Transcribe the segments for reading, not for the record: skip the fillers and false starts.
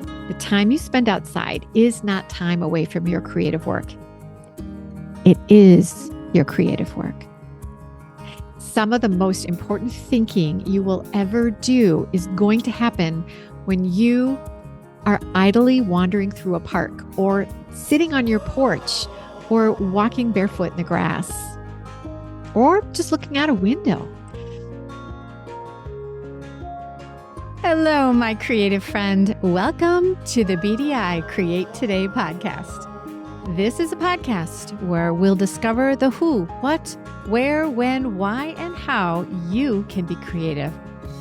The time you spend outside is not time away from your creative work. It is your creative work. Some of the most important thinking you will ever do is going to happen when you are idly wandering through a park or sitting on your porch or walking barefoot in the grass or just looking out a window. Hello, my creative friend. Welcome to the BDI Create.today podcast. This is a podcast where we'll discover the who, what, where, when, why, and how you can be creative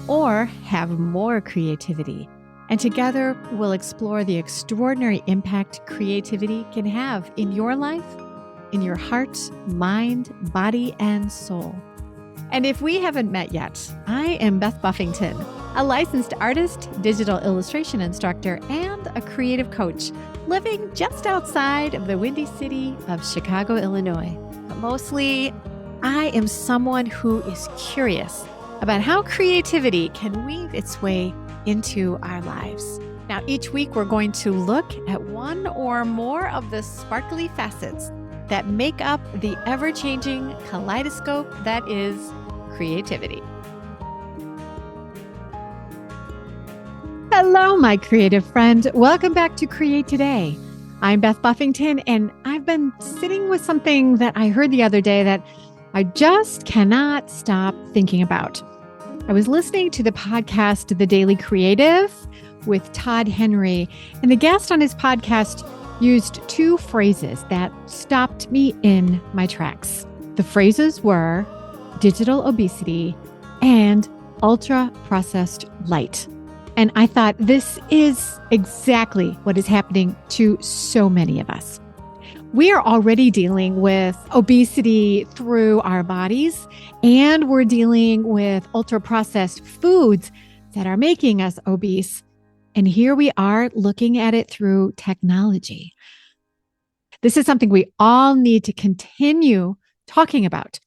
or have more creativity. And together, we'll explore the extraordinary impact creativity can have in your life, in your heart, mind, body, and soul. And if we haven't met yet, I am Beth Buffington, a licensed artist, digital illustration instructor, and a creative coach living just outside of the windy city of Chicago, Illinois. But mostly, I am someone who is curious about how creativity can weave its way into our lives. Now, each week we're going to look at one or more of the sparkly facets that make up the ever-changing kaleidoscope that is creativity. Hello, my creative friend. Welcome back to Create Today. I'm Beth Buffington, and I've been sitting with something that I heard the other day that I just cannot stop thinking about. I was listening to the podcast, The Daily Creative, with Todd Henry, and the guest on his podcast used two phrases that stopped me in my tracks. The phrases were digital obesity and ultra-processed light. And I thought this is exactly what is happening to so many of us. We are already dealing with obesity through our bodies, and we're dealing with ultra-processed foods that are making us obese. And here we are looking at it through technology. This is something we all need to continue talking about.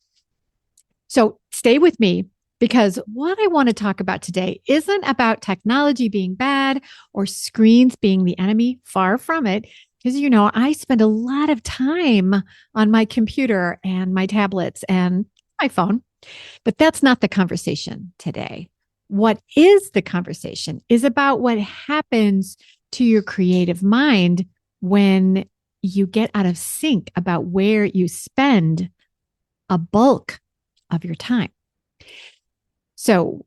So stay with me, because what I want to talk about today isn't about technology being bad or screens being the enemy. Far from it. Because, I spend a lot of time on my computer and my tablets and my phone. But that's not the conversation today. What is the conversation is about what happens to your creative mind when you get out of sync about where you spend a bulk of your time. So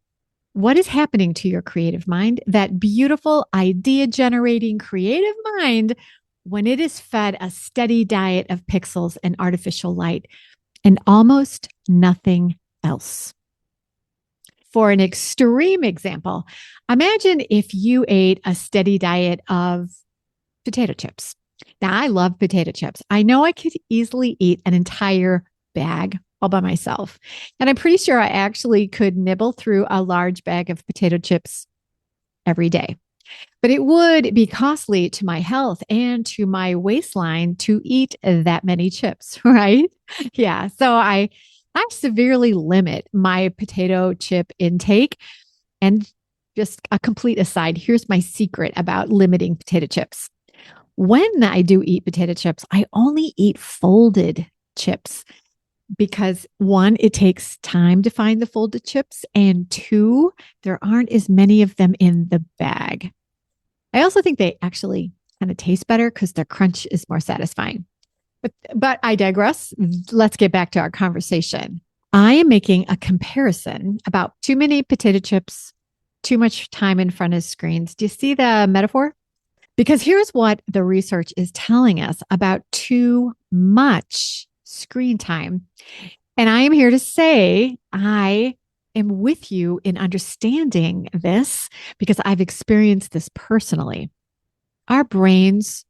what is happening to your creative mind, that beautiful idea-generating creative mind, when it is fed a steady diet of pixels and artificial light and almost nothing else? For an extreme example, imagine if you ate a steady diet of potato chips. Now, I love potato chips. I know I could easily eat an entire bag all by myself. And I'm pretty sure I actually could nibble through a large bag of potato chips every day. But it would be costly to my health and to my waistline to eat that many chips, right? Yeah. So I severely limit my potato chip intake. And just a complete aside, here's my secret about limiting potato chips. When I do eat potato chips, I only eat folded chips because, one, it takes time to find the folded chips, and two, there aren't as many of them in the bag. I also think they actually kind of taste better because their crunch is more satisfying. But I digress. Let's get back to our conversation. I am making a comparison about too many potato chips, too much time in front of screens. Do you see the metaphor? Because here's what the research is telling us about too much screen time. And I am here to say I am with you in understanding this because I've experienced this personally. Our brains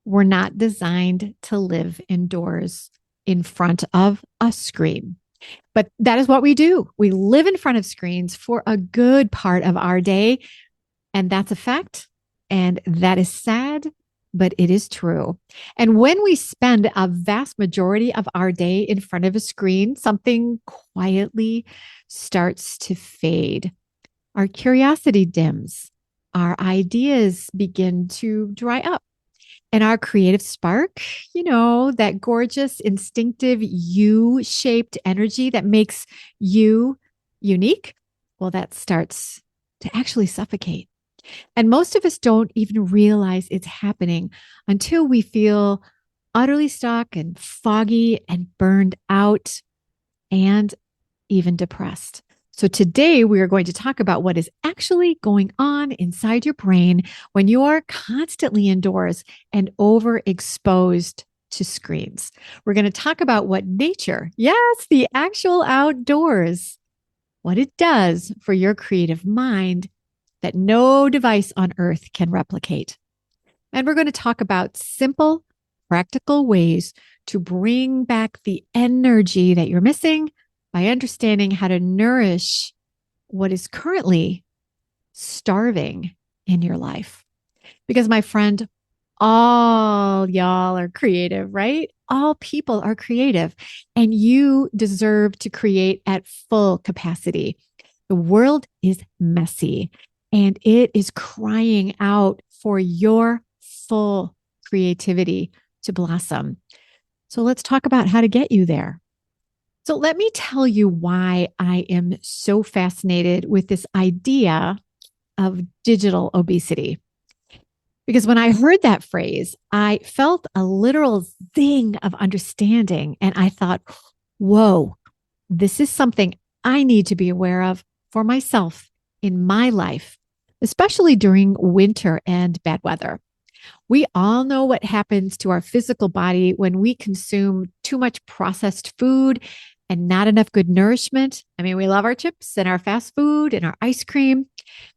were not designed to live indoors in front of a screen. But that is what we do. We live in front of screens for a good part of our day. And that's a fact. And that is sad, but it is true. And when we spend a vast majority of our day in front of a screen, something quietly starts to fade. Our curiosity dims. our ideas begin to dry up. And our creative spark, that gorgeous, instinctive U shaped energy that makes you unique, well, that starts to actually suffocate. And most of us don't even realize it's happening until we feel utterly stuck and foggy and burned out and even depressed. So today we are going to talk about what is actually going on inside your brain when you are constantly indoors and overexposed to screens. We're going to talk about what nature, yes, the actual outdoors, what it does for your creative mind that no device on earth can replicate. And we're going to talk about simple, practical ways to bring back the energy that you're missing by understanding how to nourish what is currently starving in your life. Because, my friend, all y'all are creative, right? All people are creative, and you deserve to create at full capacity. The world is messy, and it is crying out for your full creativity to blossom. So let's talk about how to get you there. So let me tell you why I am so fascinated with this idea of digital obesity. Because when I heard that phrase, I felt a literal zing of understanding. And I thought, whoa, this is something I need to be aware of for myself in my life, especially during winter and bad weather. We all know what happens to our physical body when we consume too much processed food and not enough good nourishment. I mean, we love our chips and our fast food and our ice cream,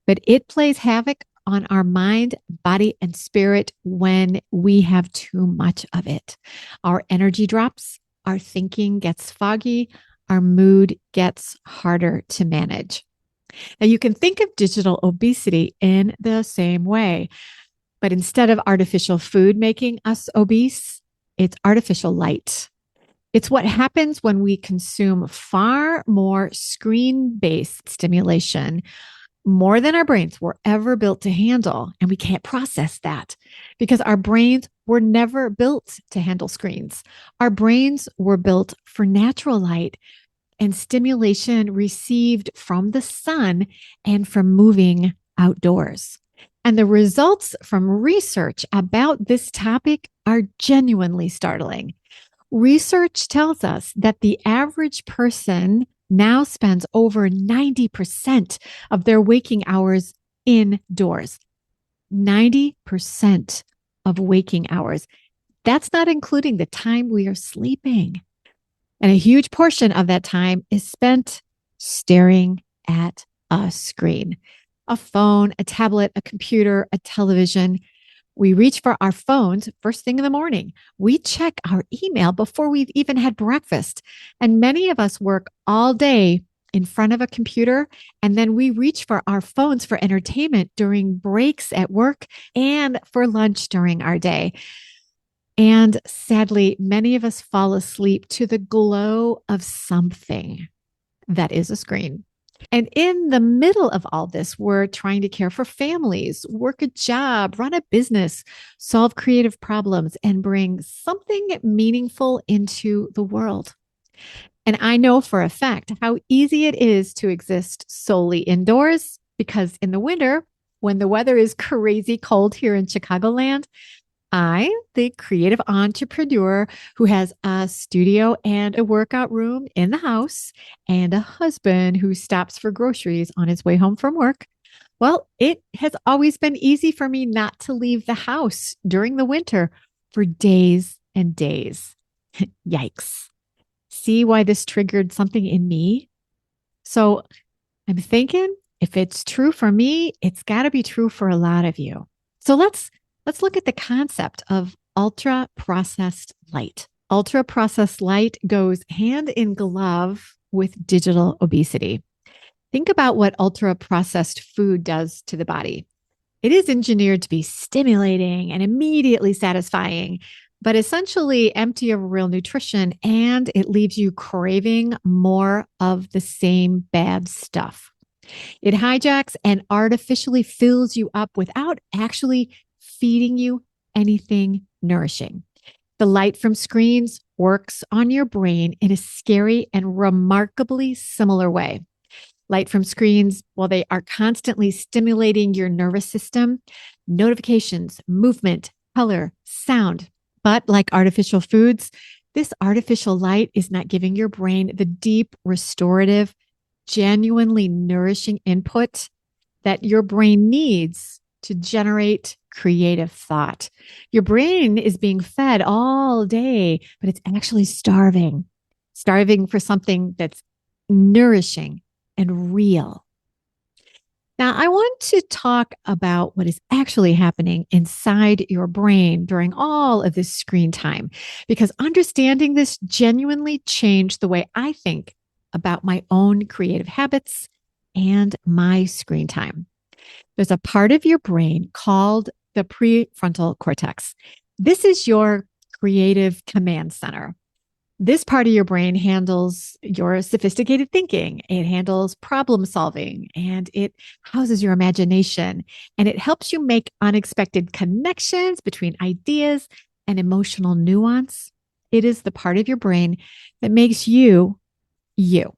but it plays havoc on our mind, body, and spirit when we have too much of it. Our energy drops, our thinking gets foggy, our mood gets harder to manage. Now, you can think of digital obesity in the same way, but instead of artificial food making us obese, it's artificial light. It's what happens when we consume far more screen-based stimulation, more than our brains were ever built to handle. And we can't process that because our brains were never built to handle screens. Our brains were built for natural light and stimulation received from the sun and from moving outdoors. And the results from research about this topic are genuinely startling. Research tells us that the average person now spends over 90% of their waking hours indoors. 90% of waking hours. That's not including the time we are sleeping. And a huge portion of that time is spent staring at a screen, a phone, a tablet, a computer, a television. We reach for our phones first thing in the morning. We check our email before we've even had breakfast. And many of us work all day in front of a computer, and then we reach for our phones for entertainment during breaks at work and for lunch during our day. And sadly, many of us fall asleep to the glow of something that is a screen. And in the middle of all this, we're trying to care for families, work a job, run a business, solve creative problems, and bring something meaningful into the world. And I know for a fact how easy it is to exist solely indoors because in the winter, when the weather is crazy cold here in Chicagoland, I, the creative entrepreneur who has a studio and a workout room in the house and a husband who stops for groceries on his way home from work, well, it has always been easy for me not to leave the house during the winter for days and days. Yikes. See why this triggered something in me? So I'm thinking if it's true for me, it's got to be true for a lot of you. So let's look at the concept of ultra processed light. Ultra processed light goes hand in glove with digital obesity. Think about what ultra processed food does to the body. It is engineered to be stimulating and immediately satisfying, but essentially empty of real nutrition, and it leaves you craving more of the same bad stuff. It hijacks and artificially fills you up without actually feeding you anything nourishing. The light from screens works on your brain in a scary and remarkably similar way. Light from screens, while they are constantly stimulating your nervous system, notifications, movement, color, sound. But like artificial foods, this artificial light is not giving your brain the deep, restorative, genuinely nourishing input that your brain needs to generate creative thought. Your brain is being fed all day, but it's actually starving for something that's nourishing and real. Now, I want to talk about what is actually happening inside your brain during all of this screen time, because understanding this genuinely changed the way I think about my own creative habits and my screen time. There's a part of your brain called the prefrontal cortex. This is your creative command center. This part of your brain handles your sophisticated thinking. It handles problem solving and it houses your imagination and it helps you make unexpected connections between ideas and emotional nuance. It is the part of your brain that makes you, you.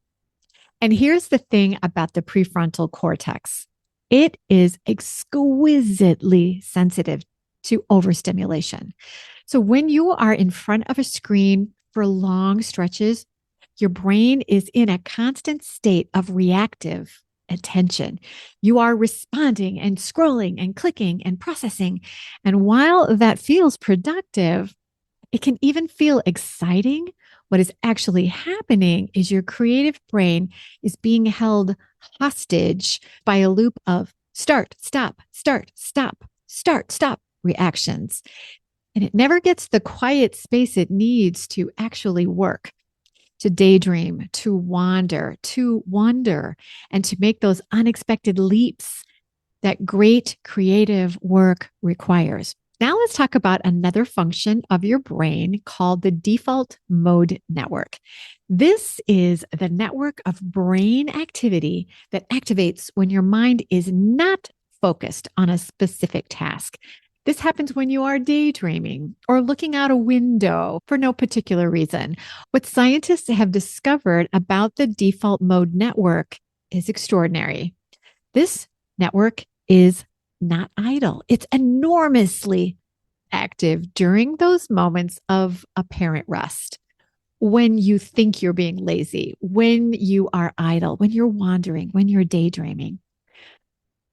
And here's the thing about the prefrontal cortex. It is exquisitely sensitive to overstimulation. So when you are in front of a screen for long stretches, your brain is in a constant state of reactive attention. You are responding and scrolling and clicking and processing. And while that feels productive, it can even feel exciting. What is actually happening is your creative brain is being held hostage by a loop of start, stop, start, stop, start, stop reactions. And it never gets the quiet space it needs to actually work, to daydream, to wander, to wonder, and to make those unexpected leaps that great creative work requires. Now let's talk about another function of your brain called the default mode network. This is the network of brain activity that activates when your mind is not focused on a specific task. This happens when you are daydreaming or looking out a window for no particular reason. What scientists have discovered about the default mode network is extraordinary. This network is not idle. It's enormously active during those moments of apparent rest. When you think you're being lazy, when you are idle, when you're wandering, when you're daydreaming.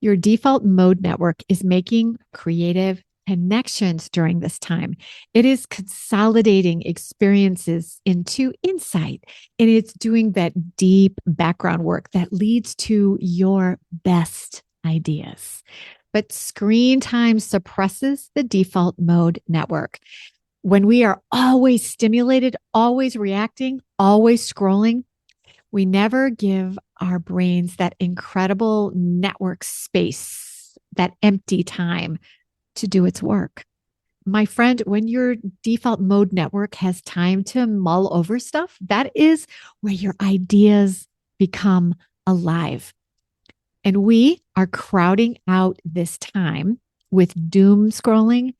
Your default mode network is making creative connections during this time. It is consolidating experiences into insight, and it's doing that deep background work that leads to your best ideas. But screen time suppresses the default mode network. When we are always stimulated, always reacting, always scrolling, we never give our brains that incredible network space, that empty time to do its work. My friend, when your default mode network has time to mull over stuff, that is where your ideas become alive. And we are crowding out this time with doom scrolling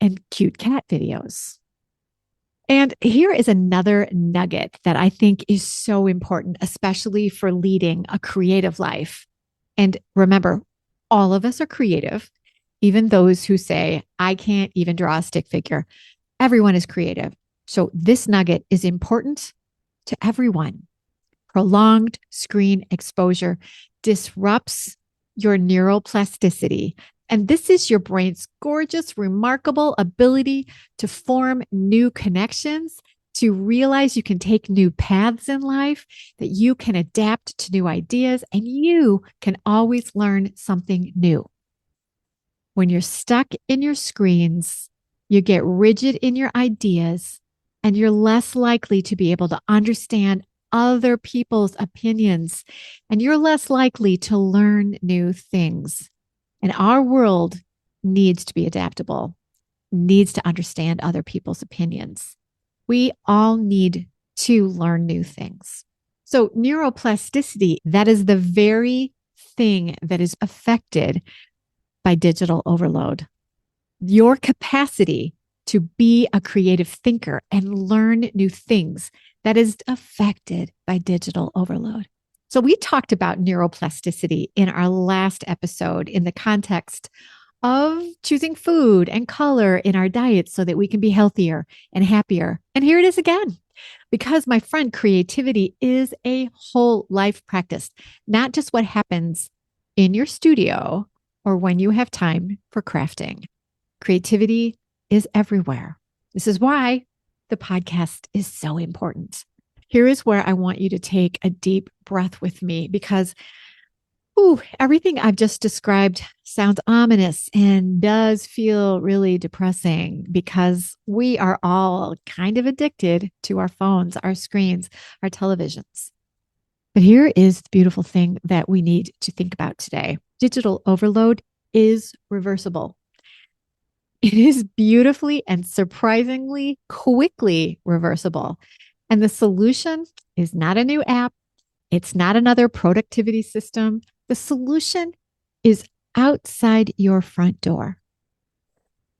and cute cat videos. And here is another nugget that I think is so important, especially for leading a creative life. And remember, all of us are creative, even those who say, I can't even draw a stick figure. Everyone is creative. So this nugget is important to everyone. Prolonged screen exposure disrupts your neuroplasticity. And this is your brain's gorgeous, remarkable ability to form new connections, to realize you can take new paths in life, that you can adapt to new ideas, and you can always learn something new. When you're stuck in your screens, you get rigid in your ideas, and you're less likely to be able to understand other people's opinions, and you're less likely to learn new things. And our world needs to be adaptable, needs to understand other people's opinions. We all need to learn new things. So neuroplasticity, that is the very thing that is affected by digital overload. Your capacity to be a creative thinker and learn new things, that is affected by digital overload. So we talked about neuroplasticity in our last episode in the context of choosing food and color in our diets so that we can be healthier and happier. And here it is again. Because, my friend, creativity is a whole life practice, not just what happens in your studio or when you have time for crafting. Creativity is everywhere. This is why the podcast is so important. Here is where I want you to take a deep breath with me because everything I've just described sounds ominous and does feel really depressing because we are all kind of addicted to our phones, our screens, our televisions. But here is the beautiful thing that we need to think about today. Digital overload is reversible. It is beautifully and surprisingly quickly reversible. And the solution is not a new app. It's not another productivity system. The solution is outside your front door.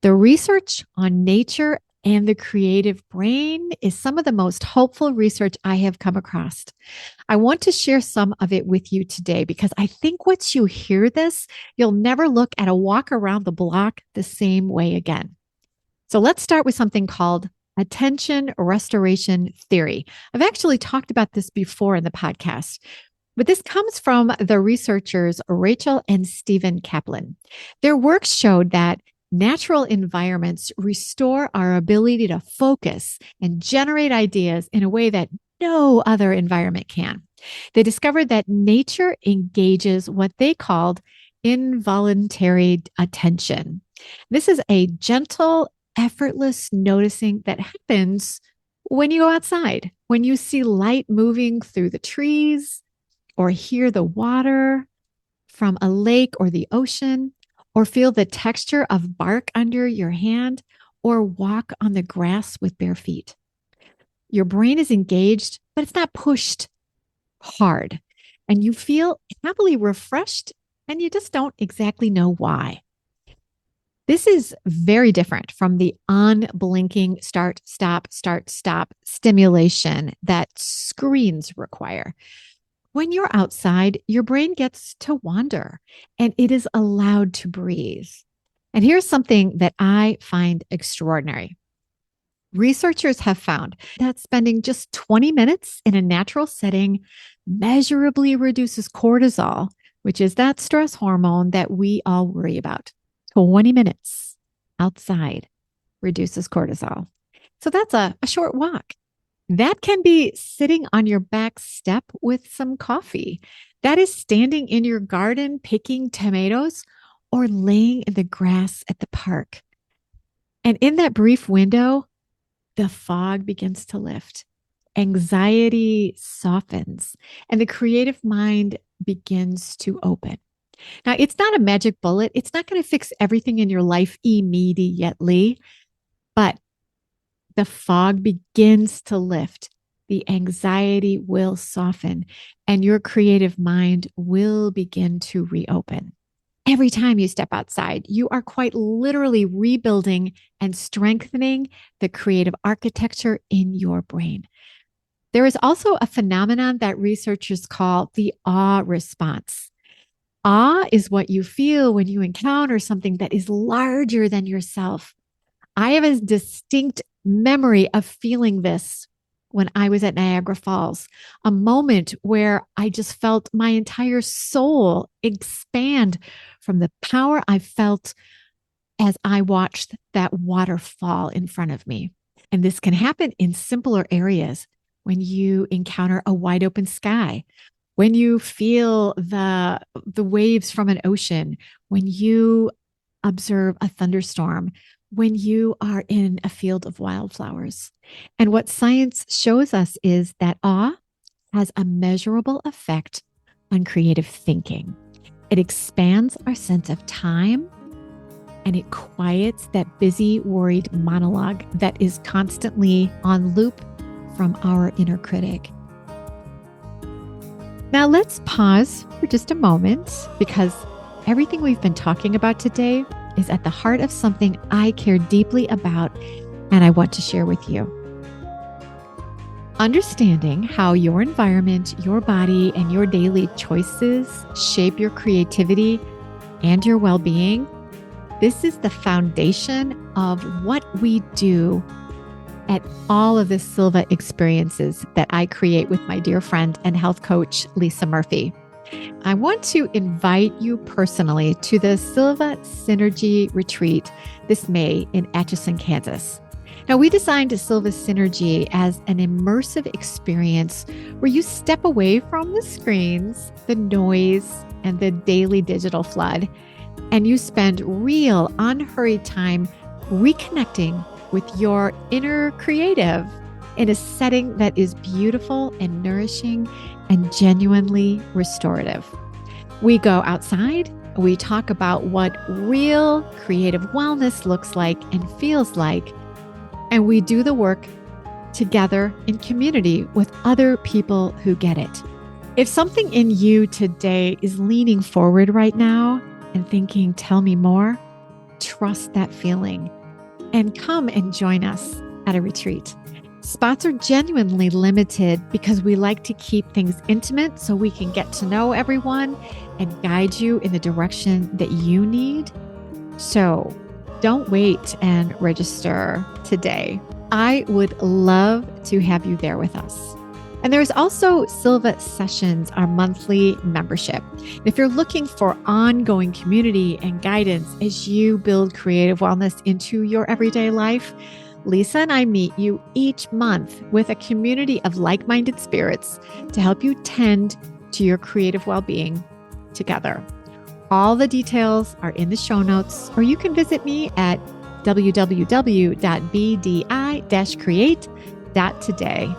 The research on nature and the creative brain is some of the most hopeful research I have come across. I want to share some of it with you today because I think once you hear this, you'll never look at a walk around the block the same way again. So let's start with something called attention restoration theory. I've actually talked about this before in the podcast. But this comes from the researchers Rachel and Stephen Kaplan. Their work showed that natural environments restore our ability to focus and generate ideas in a way that no other environment can. They discovered that nature engages what they called involuntary attention. This is a gentle, effortless noticing that happens when you go outside, when you see light moving through the trees, or hear the water from a lake or the ocean, or feel the texture of bark under your hand, or walk on the grass with bare feet. Your brain is engaged, but it's not pushed hard. And you feel happily refreshed, and you just don't exactly know why. This is very different from the unblinking start, stop stimulation that screens require. When you're outside, your brain gets to wander and it is allowed to breathe. And here's something that I find extraordinary. Researchers have found that spending just 20 minutes in a natural setting measurably reduces cortisol, which is that stress hormone that we all worry about. 20 minutes outside reduces cortisol. So that's a short walk. That can be sitting on your back step with some coffee. That is standing in your garden picking tomatoes or laying in the grass at the park. And in that brief window, the fog begins to lift. Anxiety softens and the creative mind begins to open. Now, it's not a magic bullet. It's not going to fix everything in your life immediately, but the fog begins to lift. The anxiety will soften and your creative mind will begin to reopen. Every time you step outside, you are quite literally rebuilding and strengthening the creative architecture in your brain. There is also a phenomenon that researchers call the awe response. Awe is what you feel when you encounter something that is larger than yourself. I have a distinct memory of feeling this when I was at Niagara Falls, a moment where I just felt my entire soul expand from the power I felt as I watched that water fall in front of me. And this can happen in simpler areas when you encounter a wide open sky, when you feel the waves from an ocean, when you observe a thunderstorm, when you are in a field of wildflowers. And what science shows us is that awe has a measurable effect on creative thinking. It expands our sense of time and it quiets that busy, worried monologue that is constantly on loop from our inner critic. Now let's pause for just a moment because everything we've been talking about today is at the heart of something I care deeply about and I want to share with you. Understanding how your environment, your body, and your daily choices shape your creativity and your well-being. This is the foundation of what we do at all of the Sylva experiences that I create with my dear friend and health coach, Lisa Murphy. I want to invite you personally to the Sylva Synergy Retreat this May in Atchison, Kansas. Now, we designed Sylva Synergy as an immersive experience where you step away from the screens, the noise, and the daily digital flood, and you spend real, unhurried time reconnecting with your inner creative in a setting that is beautiful and nourishing and genuinely restorative. We go outside, we talk about what real creative wellness looks like and feels like, and we do the work together in community with other people who get it. If something in you today is leaning forward right now and thinking, tell me more, trust that feeling and come and join us at a retreat. Spots are genuinely limited because we like to keep things intimate so we can get to know everyone and guide you in the direction that you need. So don't wait and register today. I would love to have you there with us. And there's also Sylva Sessions, our monthly membership. If you're looking for ongoing community and guidance as you build creative wellness into your everyday life, Lisa and I meet you each month with a community of like-minded spirits to help you tend to your creative well-being together. All the details are in the show notes, or you can visit me at www.bdi-create.today.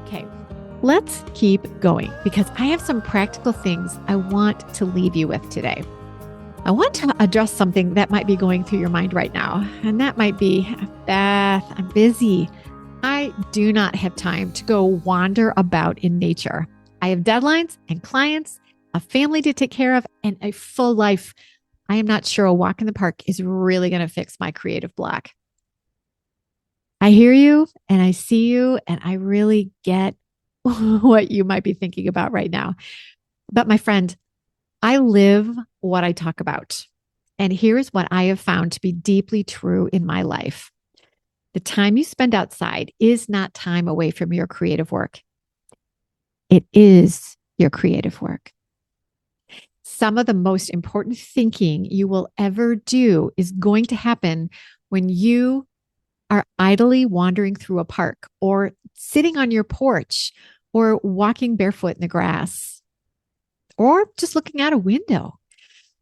Okay, let's keep going because I have some practical things I want to leave you with today. I want to address something that might be going through your mind right now, and that might be, Beth, I'm busy. I do not have time to go wander about in nature. I have deadlines and clients, a family to take care of, and a full life. I am not sure a walk in the park is really going to fix my creative block. I hear you and I see you, and I really get what you might be thinking about right now. But my friend, I live what I talk about. And here's what I have found to be deeply true in my life. The time you spend outside is not time away from your creative work. It is your creative work. Some of the most important thinking you will ever do is going to happen when you are idly wandering through a park or sitting on your porch or walking barefoot in the grass or just looking out a window.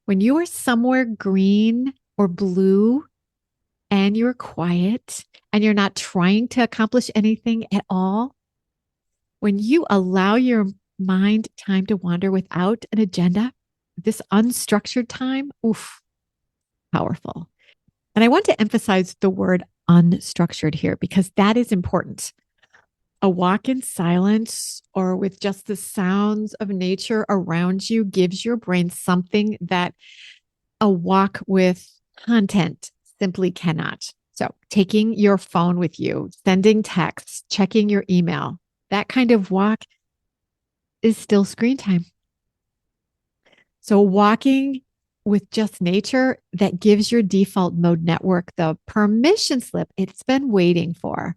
When you are somewhere green or blue and you're quiet and you're not trying to accomplish anything at all, when you allow your mind time to wander without an agenda, this unstructured time, powerful. And I want to emphasize the word unstructured here because that is important. A walk in silence or with just the sounds of nature around you gives your brain something that a walk with content simply cannot. So taking your phone with you, sending texts, checking your email, that kind of walk is still screen time. So walking with just nature, that gives your default mode network the permission slip it's been waiting for.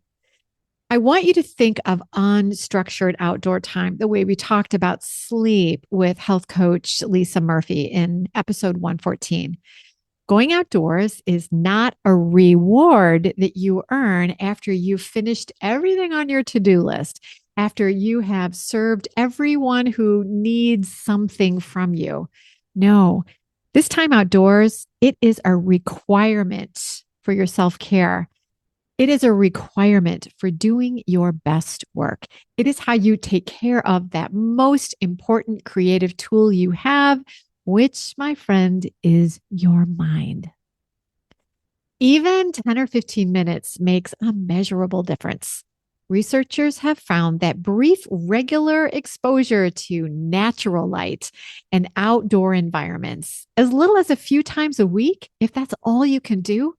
I want you to think of unstructured outdoor time the way we talked about sleep with health coach Lisa Murphy in episode 114. Going outdoors is not a reward that you earn after you've finished everything on your to-do list, after you have served everyone who needs something from you. No, this time outdoors, it is a requirement for your self-care. It is a requirement for doing your best work. It is how you take care of that most important creative tool you have, which, my friend, is your mind. Even 10 or 15 minutes makes a measurable difference. researchers have found that brief, regular exposure to natural light and outdoor environments, as little as a few times a week, if that's all you can do,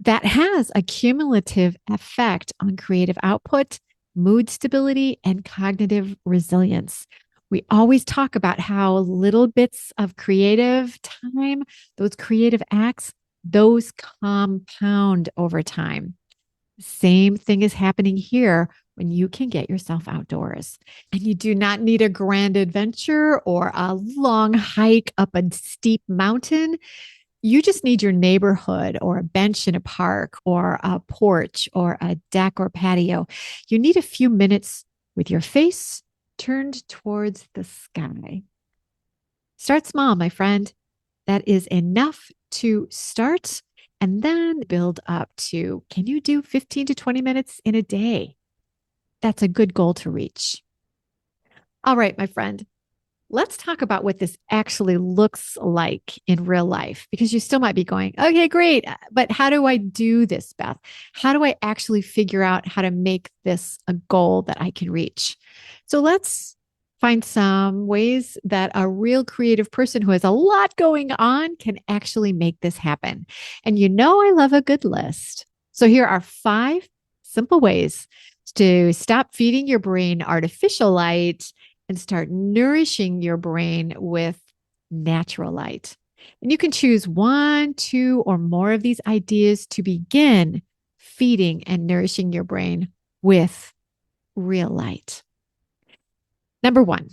that has a cumulative effect on creative output, mood stability, and cognitive resilience. We always talk about how little bits of creative time, those creative acts, those compound over time. Same thing is happening here when you can get yourself outdoors. And you do not need a grand adventure or a long hike up a steep mountain. You just need your neighborhood or a bench in a park or a porch or a deck or patio. You need a few minutes with your face turned towards the sky. Start small, my friend. That is enough to start and then build up to, can you do 15 to 20 minutes in a day? That's a good goal to reach. All right, my friend. Let's talk about what this actually looks like in real life, because you still might be going, okay, great. But how do I do this, Beth? How do I actually figure out how to make this a goal that I can reach? So let's find some ways that a real creative person who has a lot going on can actually make this happen. And you know, I love a good list. So here are 5 simple ways to stop feeding your brain artificial light and start nourishing your brain with natural light. And you can choose 1, 2, or more of these ideas to begin feeding and nourishing your brain with real light. Number 1,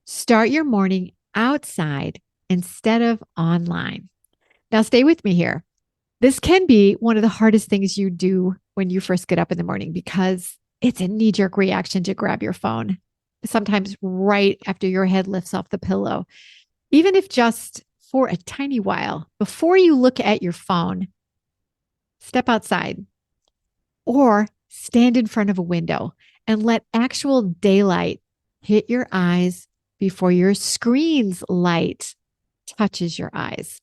start your morning outside instead of online. Now, stay with me here. This can be one of the hardest things you do when you first get up in the morning because it's a knee-jerk reaction to grab your phone, sometimes right after your head lifts off the pillow. Even if just for a tiny while, before you look at your phone, step outside or stand in front of a window and let actual daylight hit your eyes before your screen's light touches your eyes.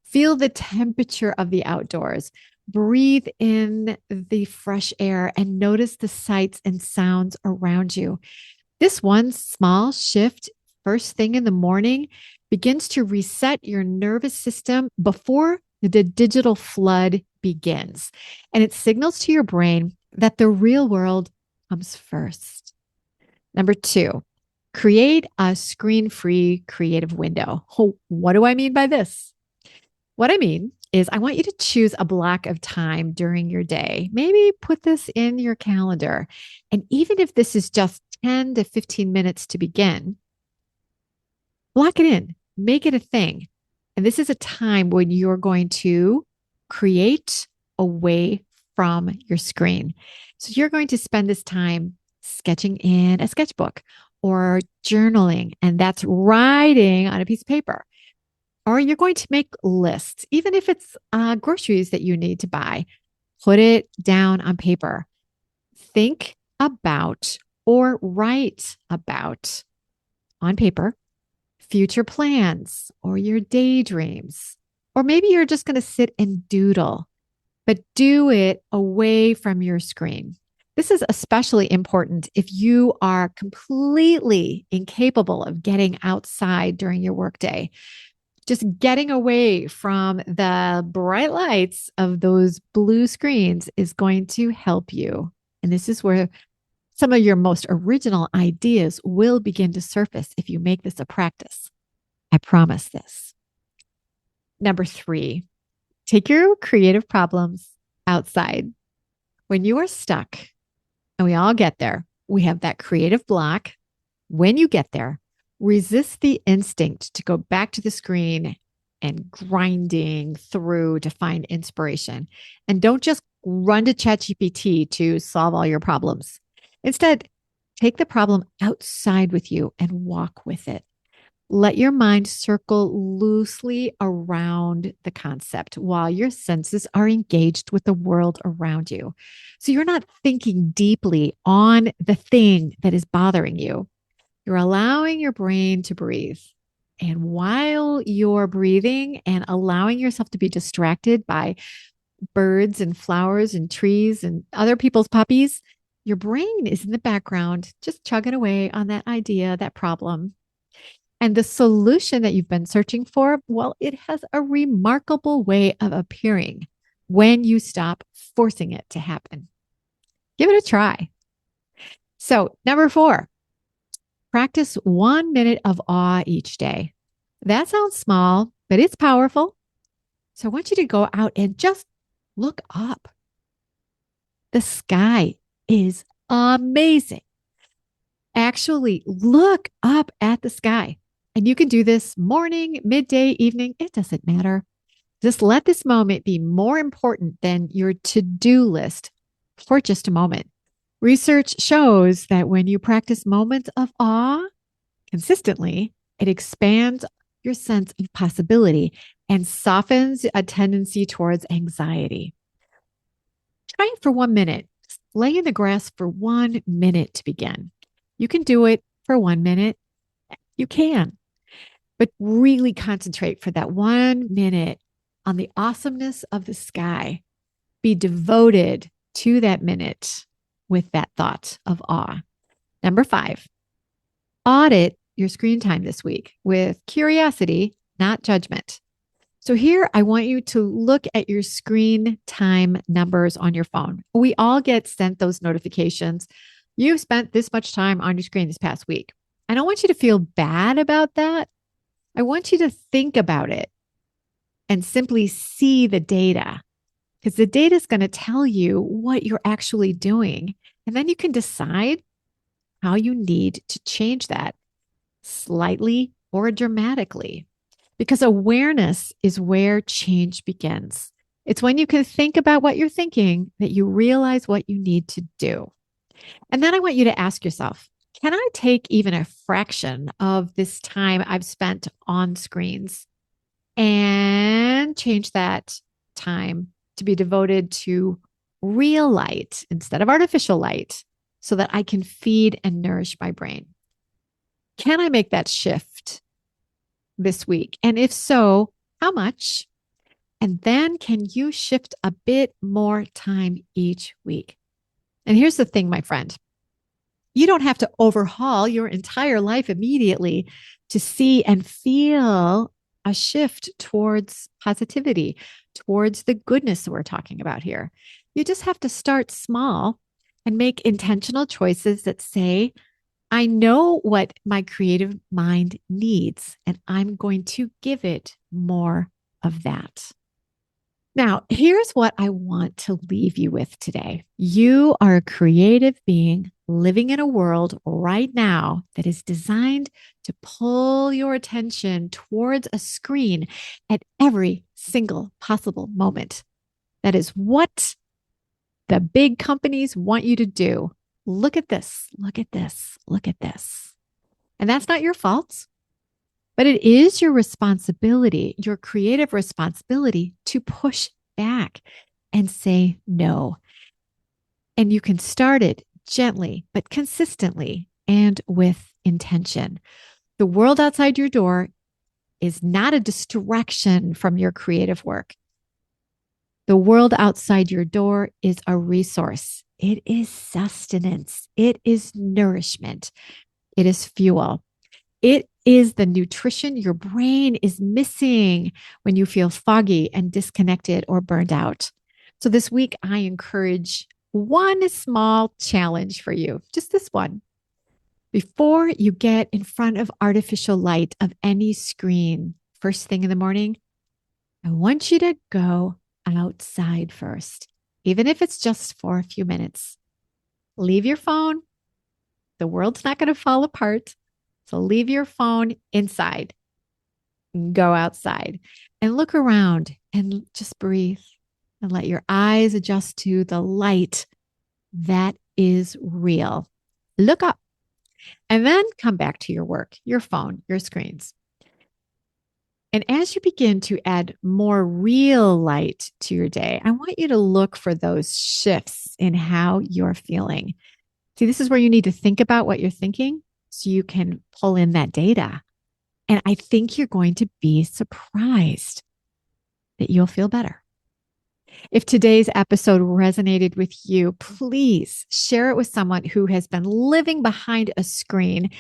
Feel the temperature of the outdoors. Breathe in the fresh air and notice the sights and sounds around you. This one small shift first thing in the morning begins to reset your nervous system before the digital flood begins. And it signals to your brain that the real world comes first. Number 2, create a screen-free creative window. Oh, what do I mean by this? What I mean is I want you to choose a block of time during your day. Maybe put this in your calendar. And even if this is just 10 to 15 minutes to begin, block it in, make it a thing. And this is a time when you're going to create away from your screen. So you're going to spend this time sketching in a sketchbook or journaling, and that's writing on a piece of paper. Or you're going to make lists, even if it's groceries that you need to buy. Put it down on paper. Think about or write about on paper future plans or your daydreams. Or maybe you're just going to sit and doodle, but do it away from your screen. This is especially important if you are completely incapable of getting outside during your workday. Just getting away from the bright lights of those blue screens is going to help you. And this is where some of your most original ideas will begin to surface if you make this a practice. I promise this. Number 3, take your creative problems outside. When you are stuck, and we all get there, we have that creative block. When you get there, resist the instinct to go back to the screen and grinding through to find inspiration. And don't just run to ChatGPT to solve all your problems. Instead, take the problem outside with you and walk with it. Let your mind circle loosely around the concept while your senses are engaged with the world around you. So you're not thinking deeply on the thing that is bothering you. You're allowing your brain to breathe. And while you're breathing and allowing yourself to be distracted by birds and flowers and trees and other people's puppies, your brain is in the background, just chugging away on that idea, that problem. And the solution that you've been searching for, well, it has a remarkable way of appearing when you stop forcing it to happen. Give it a try. So, number 4, practice 1 minute of awe each day. That sounds small, but it's powerful. So, I want you to go out and just look up. The sky is amazing. Actually, look up at the sky. And you can do this morning, midday, evening, it doesn't matter. Just let this moment be more important than your to-do list for just a moment. Research shows that when you practice moments of awe consistently, it expands your sense of possibility and softens a tendency towards anxiety. Try it for 1 minute. Just lay in the grass for 1 minute to begin. You can do it for 1 minute. You can, but really concentrate for that 1 minute on the awesomeness of the sky. Be devoted to that minute with that thought of awe. Number 5, audit your screen time this week with curiosity, not judgment. So here I want you to look at your screen time numbers on your phone. We all get sent those notifications. You've spent this much time on your screen this past week. I don't want you to feel bad about that. I want you to think about it and simply see the data, because the data is going to tell you what you're actually doing. And then you can decide how you need to change that slightly or dramatically, because awareness is where change begins. It's when you can think about what you're thinking that you realize what you need to do. And then I want you to ask yourself, can I take even a fraction of this time I've spent on screens and change that time to be devoted to real light instead of artificial light so that I can feed and nourish my brain? Can I make that shift this week? And if so, how much? And then can you shift a bit more time each week? And here's the thing, my friend. You don't have to overhaul your entire life immediately to see and feel a shift towards positivity, towards the goodness we're talking about here. You just have to start small and make intentional choices that say, I know what my creative mind needs, and I'm going to give it more of that. Now, here's what I want to leave you with today. You are a creative being living in a world right now that is designed to pull your attention towards a screen at every single possible moment. That is what the big companies want you to do. Look at this, look at this, look at this. And that's not your fault. But it is your responsibility, your creative responsibility, to push back and say no. And you can start it gently, but consistently and with intention. The world outside your door is not a distraction from your creative work. The world outside your door is a resource. It is sustenance. It is nourishment. It is fuel. It is the nutrition your brain is missing when you feel foggy and disconnected or burned out. So this week, I encourage one small challenge for you, just this one. Before you get in front of artificial light of any screen, first thing in the morning, I want you to go outside first, even if it's just for a few minutes. Leave your phone. The world's not going to fall apart. So leave your phone inside, go outside and look around and just breathe and let your eyes adjust to the light that is real. Look up and then come back to your work, your phone, your screens. And as you begin to add more real light to your day, I want you to look for those shifts in how you're feeling. See, this is where you need to think about what you're thinking so you can pull in that data. And I think you're going to be surprised that you'll feel better. If today's episode resonated with you, please share it with someone who has been living behind a screen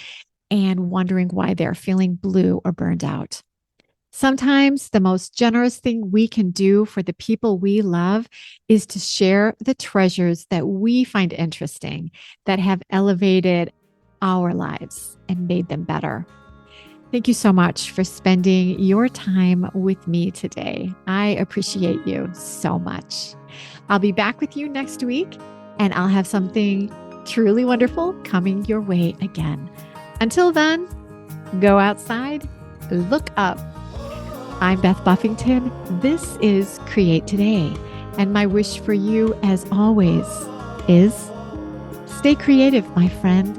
and wondering why they're feeling blue or burned out. Sometimes the most generous thing we can do for the people we love is to share the treasures that we find interesting, that have elevated our lives and made them better. Thank you so much for spending your time with me today. I appreciate you so much. I'll be back with you next week, and I'll have something truly wonderful coming your way again. Until then, go outside, look up. I'm Beth Buffington. This is Create Today. And my wish for you, as always, is stay creative, my friend.